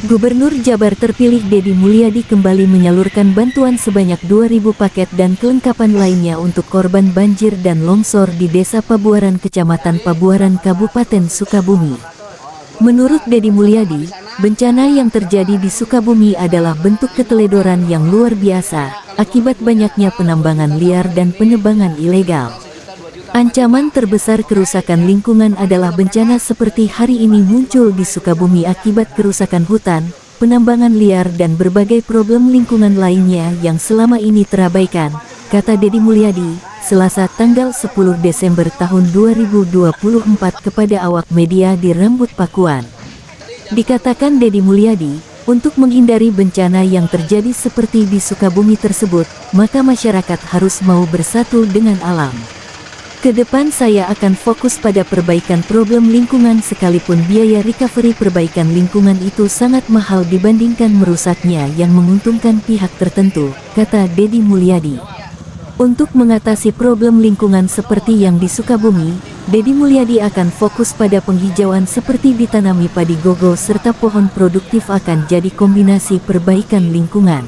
Gubernur Jabar terpilih Deddy Mulyadi kembali menyalurkan bantuan sebanyak 2.000 paket dan kelengkapan lainnya untuk korban banjir dan longsor di Desa Pabuaran, Kecamatan Pabuaran, Kabupaten Sukabumi. Menurut Deddy Mulyadi, bencana yang terjadi di Sukabumi adalah bentuk keteledoran yang luar biasa, akibat banyaknya penambangan liar dan penebangan ilegal. Ancaman terbesar kerusakan lingkungan adalah bencana seperti hari ini muncul di Sukabumi akibat kerusakan hutan, penambangan liar dan berbagai problem lingkungan lainnya yang selama ini terabaikan, kata Deddy Mulyadi, Selasa tanggal 10 Desember tahun 2024 kepada awak media di Rambut Pakuan. Dikatakan Deddy Mulyadi, untuk menghindari bencana yang terjadi seperti di Sukabumi tersebut, maka masyarakat harus mau bersatu dengan alam. Kedepan saya akan fokus pada perbaikan problem lingkungan sekalipun biaya recovery perbaikan lingkungan itu sangat mahal dibandingkan merusaknya yang menguntungkan pihak tertentu, kata Deddy Mulyadi. Untuk mengatasi problem lingkungan seperti yang di Sukabumi, Deddy Mulyadi akan fokus pada penghijauan seperti ditanami padi gogo serta pohon produktif akan jadi kombinasi perbaikan lingkungan.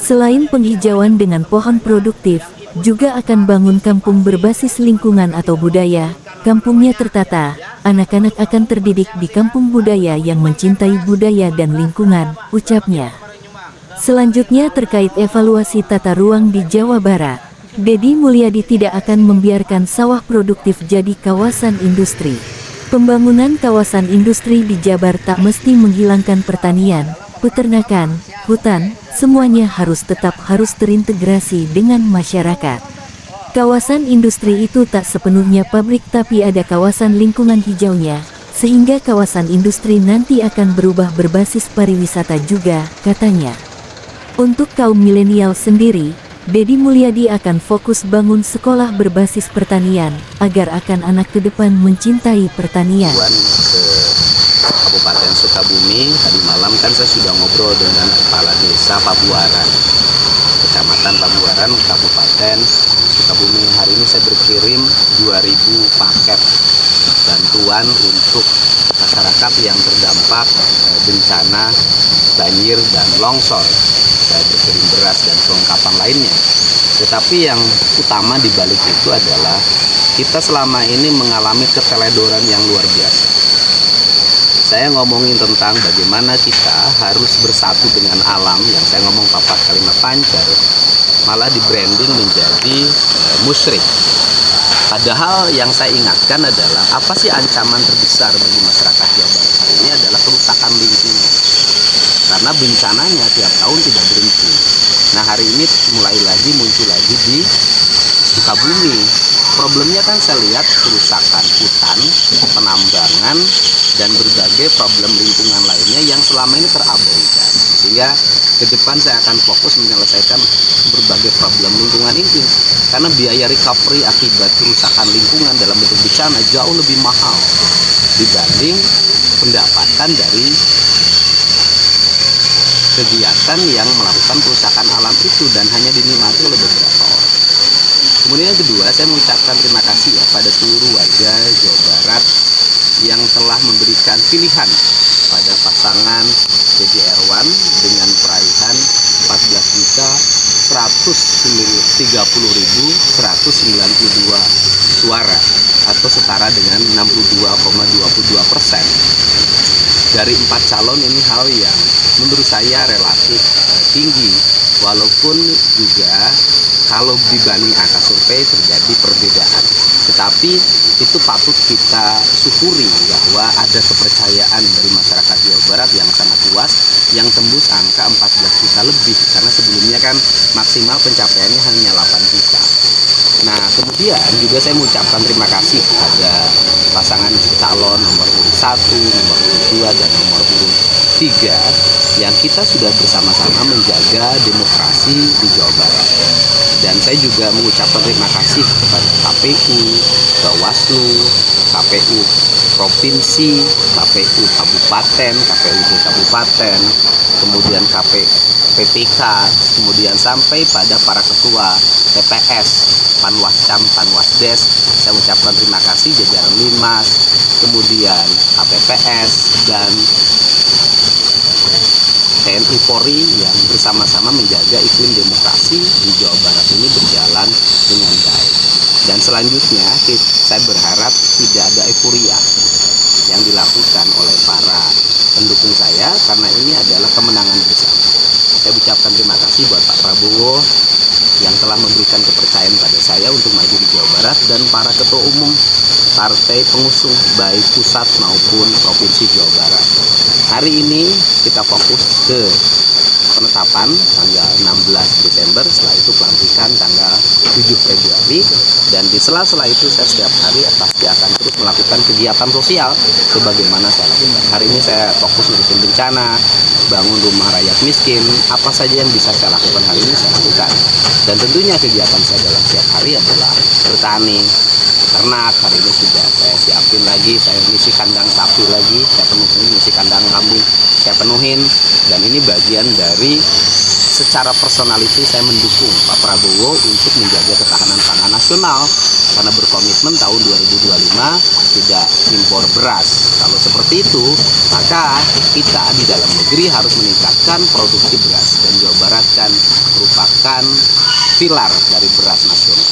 Selain penghijauan dengan pohon produktif, juga akan bangun kampung berbasis lingkungan atau budaya, kampungnya tertata, anak-anak akan terdidik di kampung budaya yang mencintai budaya dan lingkungan, ucapnya. Selanjutnya terkait evaluasi tata ruang di Jawa Barat, Deddy Mulyadi tidak akan membiarkan sawah produktif jadi kawasan industri. Pembangunan kawasan industri di Jabar tak mesti menghilangkan pertanian, peternakan, hutan, semuanya harus terintegrasi dengan masyarakat. Kawasan industri itu tak sepenuhnya pabrik tapi ada kawasan lingkungan hijaunya, sehingga kawasan industri nanti akan berubah berbasis pariwisata juga, katanya. Untuk kaum milenial sendiri, Deddy Mulyadi akan fokus bangun sekolah berbasis pertanian, agar akan anak ke depan mencintai pertanian. Kabupaten Sukabumi, tadi malam kan saya sudah ngobrol dengan Kepala Desa Pabuaran, Kecamatan Pabuaran, Kabupaten Sukabumi. Hari ini saya berkirim 2.000 paket bantuan untuk masyarakat yang terdampak bencana banjir dan longsor. Saya berkirim beras dan kelengkapan lainnya. Tetapi yang utama di balik itu adalah kita selama ini mengalami keteledoran yang luar biasa. Saya ngomongin tentang bagaimana kita harus bersatu dengan alam, yang saya ngomong papat kalimat pancar, malah di branding menjadi musyrik. Padahal yang saya ingatkan adalah apa sih ancaman terbesar bagi masyarakat Jawa Barat hari ini adalah kerusakan lingkungan. Karena bencananya tiap tahun tidak berhenti. Nah hari ini muncul lagi di Sukabumi. Problemnya kan saya lihat kerusakan hutan, penambangan, dan berbagai problem lingkungan lainnya yang selama ini terabaikan. Sehingga ke depan saya akan fokus menyelesaikan berbagai problem lingkungan ini. Karena biaya recovery akibat kerusakan lingkungan dalam bentuk bencana jauh lebih mahal dibanding pendapatan dari kegiatan yang melakukan kerusakan alam itu dan hanya dinikmati oleh beberapa orang. Kemudian yang kedua, saya mengucapkan terima kasih pada seluruh warga Jawa Barat yang telah memberikan pilihan pada pasangan Deddy Erwan dengan peraihan 14.130.192 suara atau setara dengan 62,22%. Dari 4 calon ini hal yang menurut saya relatif tinggi, walaupun juga kalau dibanding angka survei terjadi perbedaan. Tetapi itu patut kita syukuri bahwa ada kepercayaan dari masyarakat Jawa Barat yang sangat luas, yang tembus angka 14 juta lebih, karena sebelumnya kan maksimal pencapaiannya hanya 8 juta. Nah kemudian juga saya mengucapkan terima kasih pada pasangan calon nomor urut 1, nomor urut 2, dan nomor urut 3 yang kita sudah bersama-sama menjaga demokrasi di Jawa Barat. Dan saya juga mengucapkan terima kasih kepada KPU, Bawaslu, KPU Provinsi, KPU Kabupaten, KPUD Kabupaten, kemudian PTK, kemudian sampai pada para ketua TPS, Panwascam, Panwasdes. Saya ucapkan terima kasih jajaran Linmas, kemudian KPPS, dan TNI Polri yang bersama-sama menjaga iklim demokrasi di Jawa Barat ini berjalan dengan baik. Dan selanjutnya saya berharap tidak ada euforia yang dilakukan oleh para pendukung saya, karena ini adalah kemenangan bersama. Saya ucapkan terima kasih buat Pak Prabowo yang telah memberikan kepercayaan pada saya untuk maju di Jawa Barat, dan para ketua umum partai pengusung baik pusat maupun provinsi Jawa Barat. Hari ini kita fokus ke penetapan tanggal 16 Desember, setelah itu pelantikan tanggal 7 Februari, dan di sela-sela itu saya setiap hari pasti akan terus melakukan kegiatan sosial sebagaimana saya lakukan. Hari ini saya fokus ngurusin bencana, bangun rumah rakyat miskin, apa saja yang bisa saya lakukan hari ini saya lakukan. Dan tentunya kegiatan saya dalam setiap hari adalah bertani, ternak. Hari ini sudah saya siapin lagi, saya ngisi kandang sapi lagi, saya penuhin, ngisi kandang kambing saya penuhin, dan ini bagian dari secara personality saya mendukung Pak Prabowo untuk menjaga ketahanan pangan nasional, karena berkomitmen tahun 2025 tidak impor beras. Kalau seperti itu, maka kita di dalam negeri harus meningkatkan produksi beras, dan Jawa Barat kan merupakan pilar dari beras nasional.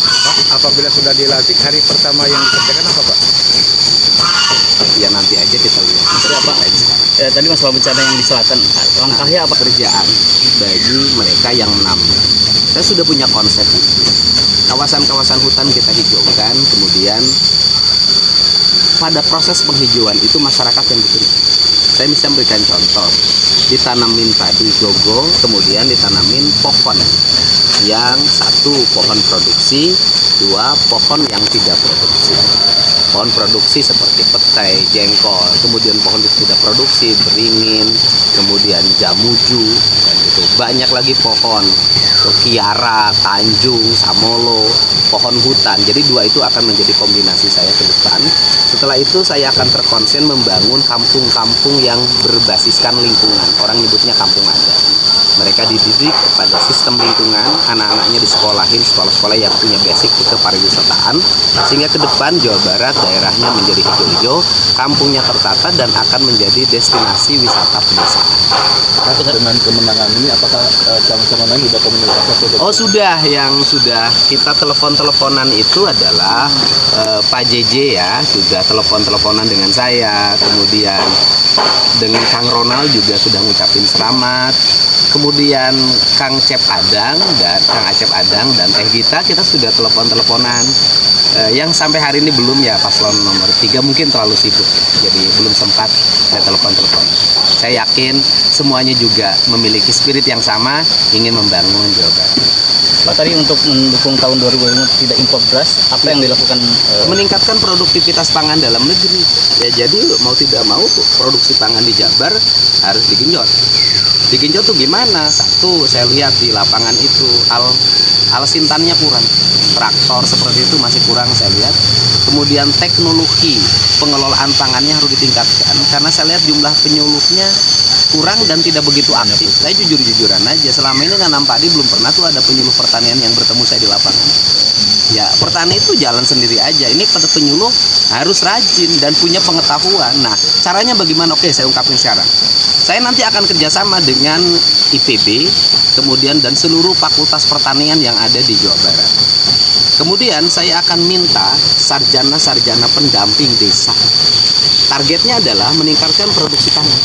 Pak, apabila sudah dilantik, hari pertama yang dikerjakan apa, Pak? Ya nanti aja kita lihat. Apa? Tadi masalah bencana yang di selatan, langkahnya apa? Pekerjaan bagi mereka yang menambah. Saya sudah punya konsep itu. Kawasan-kawasan hutan kita hijaukan, kemudian pada proses penghijauan itu masyarakat yang bekerja. Saya bisa memberikan contoh, ditanamin padi gogo, kemudian ditanamin pohon. Yang satu pohon produksi, dua pohon yang tidak produksi. Pohon produksi seperti petai, jengkol, kemudian pohon tidak produksi, beringin, kemudian jamuju, dan itu banyak lagi pohon kiara, tanjung, samolo, pohon hutan. Jadi dua itu akan menjadi kombinasi saya ke depan. Setelah itu saya akan terkonsen membangun kampung-kampung yang berbasiskan lingkungan. Orang nyebutnya kampung adat. Mereka dididik pada sistem lingkungan, anak-anaknya disekolahin sekolah-sekolah yang punya basic kepariwisataan, sehingga ke depan Jawa Barat daerahnya menjadi hijau-hijau, kampungnya tertata, dan akan menjadi destinasi wisata pedesaan. Dengan kemenangan ini, apakah calon-calon lain sudah komunikasi atau Oh sudah, yang sudah kita telepon-teleponan itu adalah Pak JJ ya, sudah telepon-teleponan dengan saya, kemudian dengan Kang Ronald juga sudah ngucapin selamat. Kemudian Kang Cep Adang dan Kang Acep Adang dan Teh Gita kita sudah telepon-teleponan. Yang sampai hari ini belum ya, paslon nomor 3 mungkin terlalu sibuk, jadi belum sempat saya telepon-telepon. Saya yakin semuanya juga memiliki spirit yang sama, ingin membangun Jawa Barat. Pak, tadi untuk mendukung tahun 2025 tidak impor beras, apa yang dilakukan? Meningkatkan produktivitas pangan dalam negeri. Ya jadi mau tidak mau produksi pangan di Jabar harus digenjot. Digenjot tuh gimana? Satu, saya lihat di lapangan itu al sintannya kurang, traktor seperti itu masih kurang saya lihat. Kemudian teknologi pengelolaan pangannya harus ditingkatkan, karena saya lihat jumlah penyuluhnya kurang dan tidak begitu aktif. Saya jujur-jujuran aja, selama ini nanam padi belum pernah tuh ada penyuluh pertanian yang bertemu saya di lapangan. Ya pertanian itu jalan sendiri aja. Ini penyuluh harus rajin dan punya pengetahuan. Nah caranya bagaimana? Oke, saya ungkapin sekarang. Saya nanti akan kerjasama dengan IPB, kemudian dan seluruh fakultas pertanian yang ada di Jawa Barat. Kemudian saya akan minta sarjana-sarjana pendamping desa. Targetnya adalah meningkatkan produksi pangan.